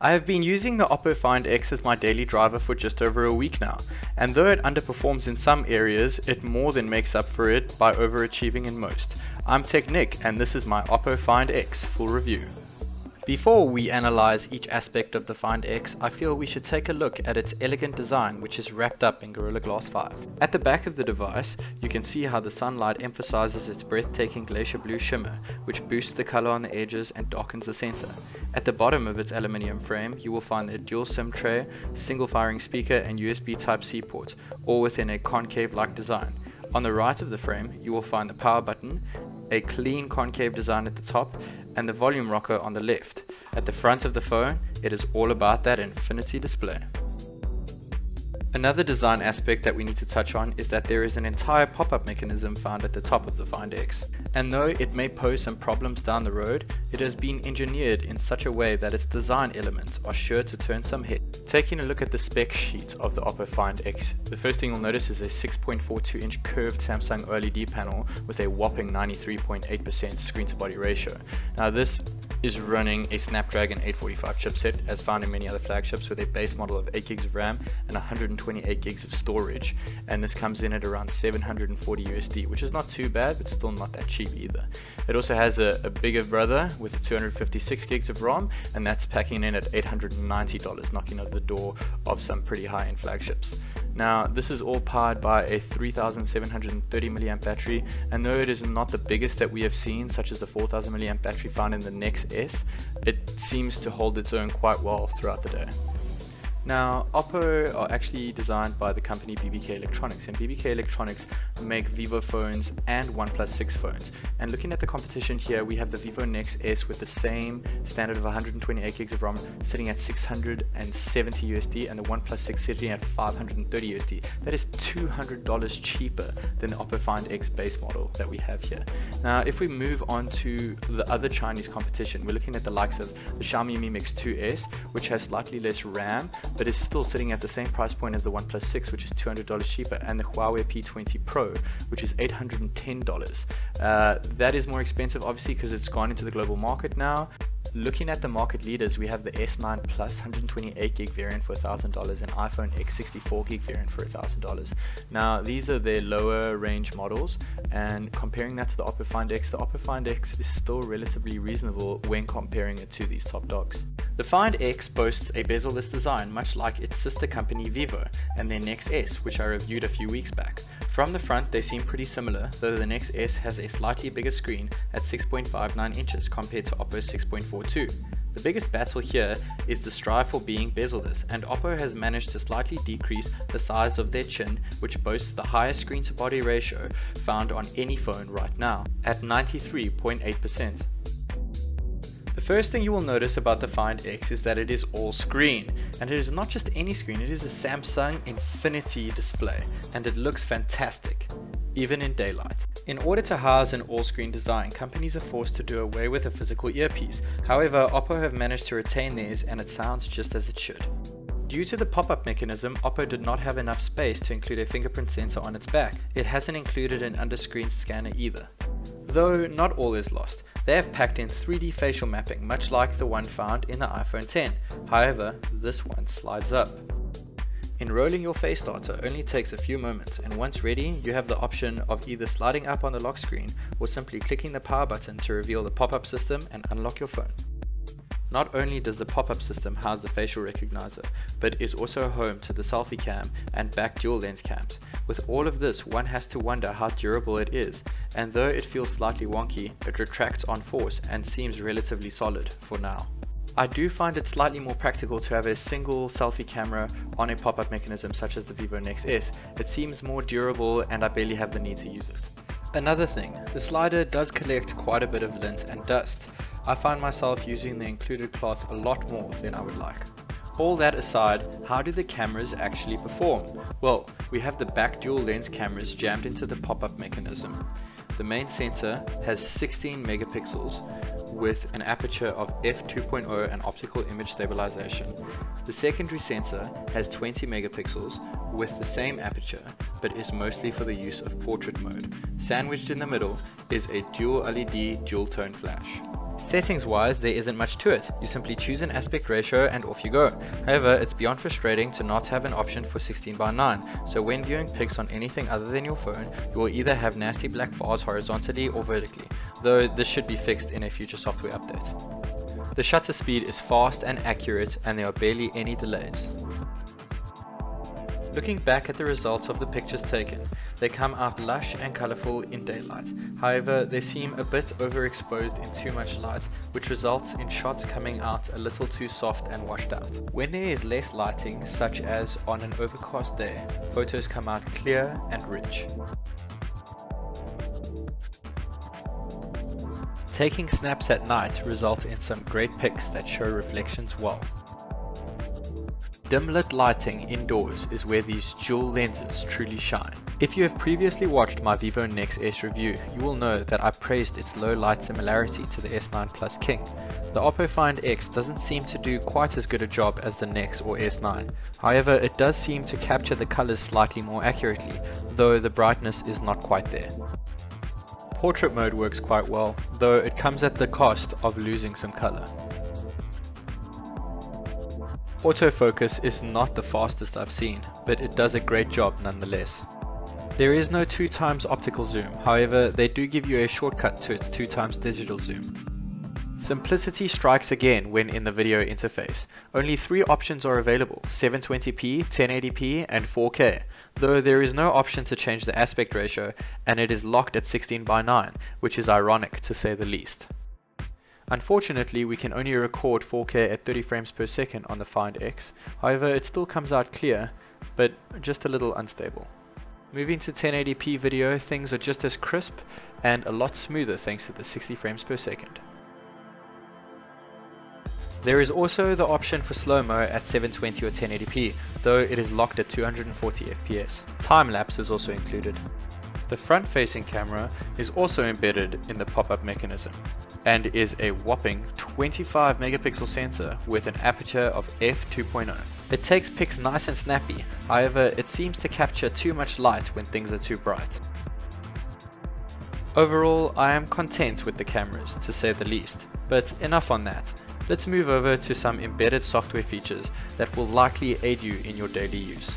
I have been using the OPPO Find X as my daily driver for just over a week now, and though it underperforms in some areas, it more than makes up for it by overachieving in most. I'm TechNick, and this is my OPPO Find X full review. Before we analyze each aspect of the Find X, I feel we should take a look at its elegant design, which is wrapped up in Gorilla Glass 5. At the back of the device, you can see how the sunlight emphasizes its breathtaking glacier blue shimmer, which boosts the color on the edges and darkens the center. At the bottom of its aluminium frame, you will find a dual SIM tray, single firing speaker and USB Type-C port, all within a concave-like design. On the right of the frame, you will find the power button, a clean concave design at the top, and the volume rocker on the left. At the front of the phone, it is all about that infinity display. Another design aspect that we need to touch on is that there is an entire pop-up mechanism found at the top of the Find X. And though it may pose some problems down the road, it has been engineered in such a way that its design elements are sure to turn some heads. Taking a look at the spec sheet of the OPPO Find X, the first thing you'll notice is a 6.42 inch curved Samsung OLED panel with a whopping 93.8% screen to body ratio. Now this is running a Snapdragon 845 chipset as found in many other flagships with a base model of 8 gigs of RAM and 128 gigs of storage, and this comes in at around $740 USD, which is not too bad but still not that cheap either. It also has a bigger brother with 256 gigs of ROM, and that's packing in at $890, knocking over the door of some pretty high-end flagships. Now this is all powered by a 3730 mAh battery, and though it is not the biggest that we have seen, such as the 4000 mAh battery found in the Nex S, it seems to hold its own quite well throughout the day. Now, OPPO are actually designed by the company BBK Electronics, and BBK Electronics make Vivo phones and OnePlus 6 phones. And looking at the competition here, we have the Vivo Nex S with the same standard of 128 gigs of ROM sitting at $670 USD, and the OnePlus 6 sitting at $530 USD. That is $200 cheaper than the OPPO Find X base model that we have here. Now, if we move on to the other Chinese competition, we're looking at the likes of the Xiaomi Mi Mix 2S, which has slightly less RAM, but is still sitting at the same price point as the OnePlus 6, which is $200 cheaper, and the Huawei P20 Pro, which is $810. That is more expensive obviously because it's gone into the global market now. Looking at the market leaders, we have the S9 Plus 128 gig variant for $1,000 and iPhone X 64 gig variant for $1,000. Now these are their lower range models, and comparing that to the OPPO Find X, the OPPO Find X is still relatively reasonable when comparing it to these top dogs. The Find X boasts a bezel-less design, much like its sister company Vivo and their Nex S, which I reviewed a few weeks back. From the front they seem pretty similar, though the Nex S has a slightly bigger screen at 6.59 inches compared to OPPO's 6.42. The biggest battle here is the strive for being bezel-less, and OPPO has managed to slightly decrease the size of their chin, which boasts the highest screen to body ratio found on any phone right now, at 93.8%. The first thing you will notice about the Find X is that it is all screen, and it is not just any screen, it is a Samsung Infinity display, and it looks fantastic, even in daylight. In order to house an all-screen design, companies are forced to do away with a physical earpiece. However, OPPO have managed to retain theirs, and it sounds just as it should. Due to the pop-up mechanism, OPPO did not have enough space to include a fingerprint sensor on its back. It hasn't included an under-screen scanner either. Though not all is lost. They have packed in 3D facial mapping, much like the one found in the iPhone X. However, this one slides up. Enrolling your face data only takes a few moments, and once ready, you have the option of either sliding up on the lock screen or simply clicking the power button to reveal the pop-up system and unlock your phone. Not only does the pop-up system house the facial recognizer, but is also home to the selfie cam and back dual lens cams. With all of this, one has to wonder how durable it is, and though it feels slightly wonky, it retracts on force and seems relatively solid for now. I do find it slightly more practical to have a single selfie camera on a pop-up mechanism such as the Vivo Nex S. It seems more durable and I barely have the need to use it. Another thing, the slider does collect quite a bit of lint and dust. I find myself using the included cloth a lot more than I would like. All that aside, how do the cameras actually perform? Well, we have the back dual lens cameras jammed into the pop-up mechanism. The main sensor has 16 megapixels with an aperture of f2.0 and optical image stabilization. The secondary sensor has 20 megapixels with the same aperture, but is mostly for the use of portrait mode. Sandwiched in the middle is a dual LED dual tone flash. Settings wise, there isn't much to it. You simply choose an aspect ratio and off you go. However, it's beyond frustrating to not have an option for 16:9, so when viewing pics on anything other than your phone, you will either have nasty black bars horizontally or vertically, though this should be fixed in a future software update. The shutter speed is fast and accurate, and there are barely any delays. Looking back at the results of the pictures taken, they come out lush and colourful in daylight. However, they seem a bit overexposed in too much light, which results in shots coming out a little too soft and washed out. When there is less lighting, such as on an overcast day, photos come out clear and rich. Taking snaps at night result in some great pics that show reflections well. Dim lit lighting indoors is where these dual lenses truly shine. If you have previously watched my Vivo Nex S review, you will know that I praised its low light similarity to the S9 Plus King. The OPPO Find X doesn't seem to do quite as good a job as the Nex or S9. However, it does seem to capture the colors slightly more accurately, though the brightness is not quite there. Portrait mode works quite well, though it comes at the cost of losing some color. Autofocus is not the fastest I've seen, but it does a great job nonetheless. There is no 2x optical zoom, however they do give you a shortcut to its 2x digital zoom. Simplicity strikes again when in the video interface. Only 3 options are available: 720p, 1080p and 4K, though there is no option to change the aspect ratio, and it is locked at 16:9, which is ironic to say the least. Unfortunately, we can only record 4K at 30 frames per second on the Find X, however it still comes out clear, but just a little unstable. Moving to 1080p video, things are just as crisp and a lot smoother thanks to the 60 frames per second. There is also the option for slow-mo at 720 or 1080p, though it is locked at 240 FPS. Time-lapse is also included. The front-facing camera is also embedded in the pop-up mechanism, and is a whopping 25 megapixel sensor with an aperture of f2.0. It takes pics nice and snappy, however it seems to capture too much light when things are too bright. Overall, I am content with the cameras, to say the least, but enough on that. Let's move over to some embedded software features that will likely aid you in your daily use.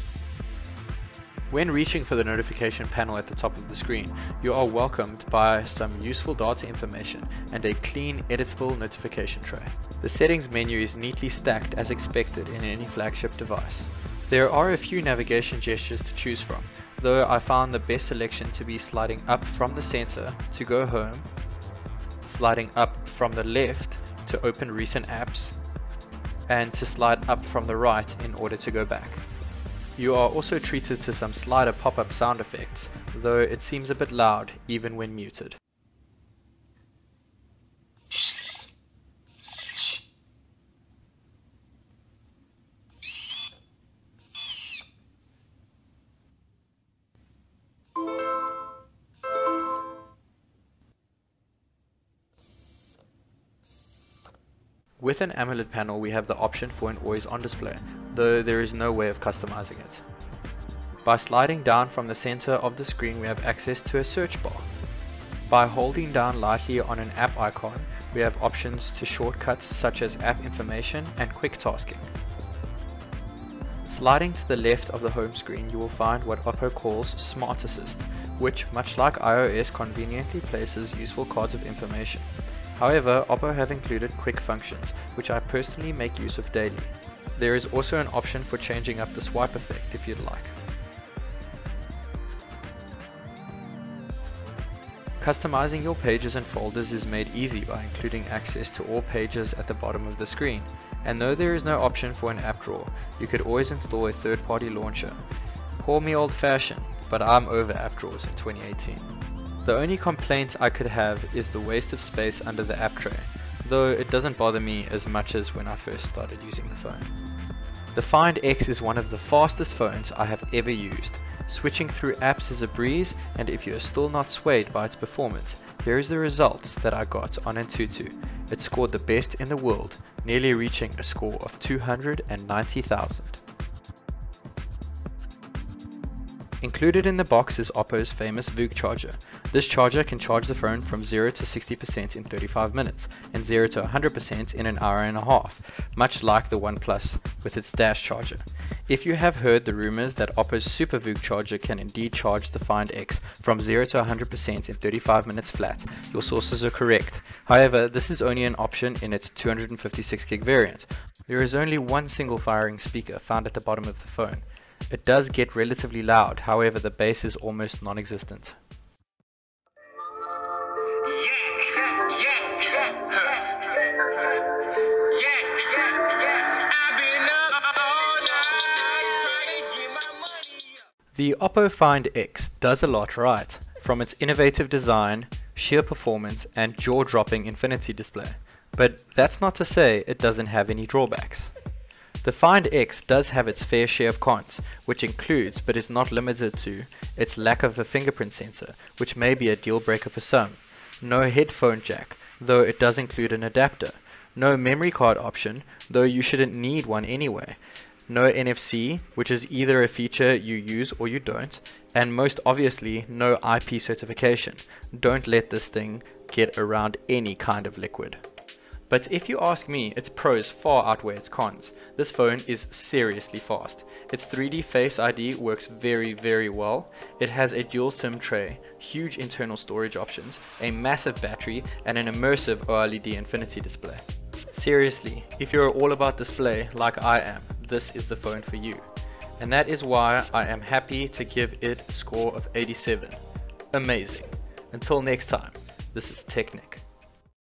When reaching for the notification panel at the top of the screen, you are welcomed by some useful data information and a clean, editable notification tray. The settings menu is neatly stacked as expected in any flagship device. There are a few navigation gestures to choose from, though I found the best selection to be sliding up from the center to go home, sliding up from the left to open recent apps, and to slide up from the right in order to go back. You are also treated to some slider pop-up sound effects, though it seems a bit loud even when muted. With an AMOLED panel, we have the option for an always-on display, though there is no way of customizing it. By sliding down from the center of the screen, we have access to a search bar. By holding down lightly on an app icon, we have options to shortcuts such as app information and quick tasking. Sliding to the left of the home screen, you will find what OPPO calls Smart Assist, which, much like iOS, conveniently places useful cards of information. However, OPPO have included quick functions, which I personally make use of daily. There is also an option for changing up the swipe effect if you'd like. Customizing your pages and folders is made easy by including access to all pages at the bottom of the screen, and though there is no option for an app drawer, you could always install a third-party launcher. Call me old-fashioned, but I'm over app drawers in 2018. The only complaint I could have is the waste of space under the app tray, though it doesn't bother me as much as when I first started using the phone. The Find X is one of the fastest phones I have ever used. Switching through apps is a breeze, and if you are still not swayed by its performance, here is the results that I got on Antutu. It scored the best in the world, nearly reaching a score of 290,000. Included in the box is OPPO's famous VOOC charger. This charger can charge the phone from 0 to 60% in 35 minutes and 0 to 100% in an hour and a half, much like the OnePlus with its dash charger. If you have heard the rumors that OPPO's Super VOOC charger can indeed charge the Find X from 0 to 100% in 35 minutes flat, your sources are correct. However, this is only an option in its 256GB variant. There is only one single firing speaker found at the bottom of the phone. It does get relatively loud, however the bass is almost non-existent. The OPPO Find X does a lot right, from its innovative design, sheer performance and jaw-dropping infinity display. But that's not to say it doesn't have any drawbacks. The Find X does have its fair share of cons, which includes, but is not limited to, its lack of a fingerprint sensor, which may be a deal breaker for some. No headphone jack, though it does include an adapter. No memory card option, though you shouldn't need one anyway. No NFC, which is either a feature you use or you don't. And most obviously, no IP certification. Don't let this thing get around any kind of liquid. But if you ask me, its pros far outweigh its cons. This phone is seriously fast. Its 3D Face ID works very well. It has a dual SIM tray, huge internal storage options, a massive battery, and an immersive OLED infinity display. Seriously, if you're all about display like I am, this is the phone for you. And that is why I am happy to give it a score of 87. Amazing. Until next time, this is TechNick.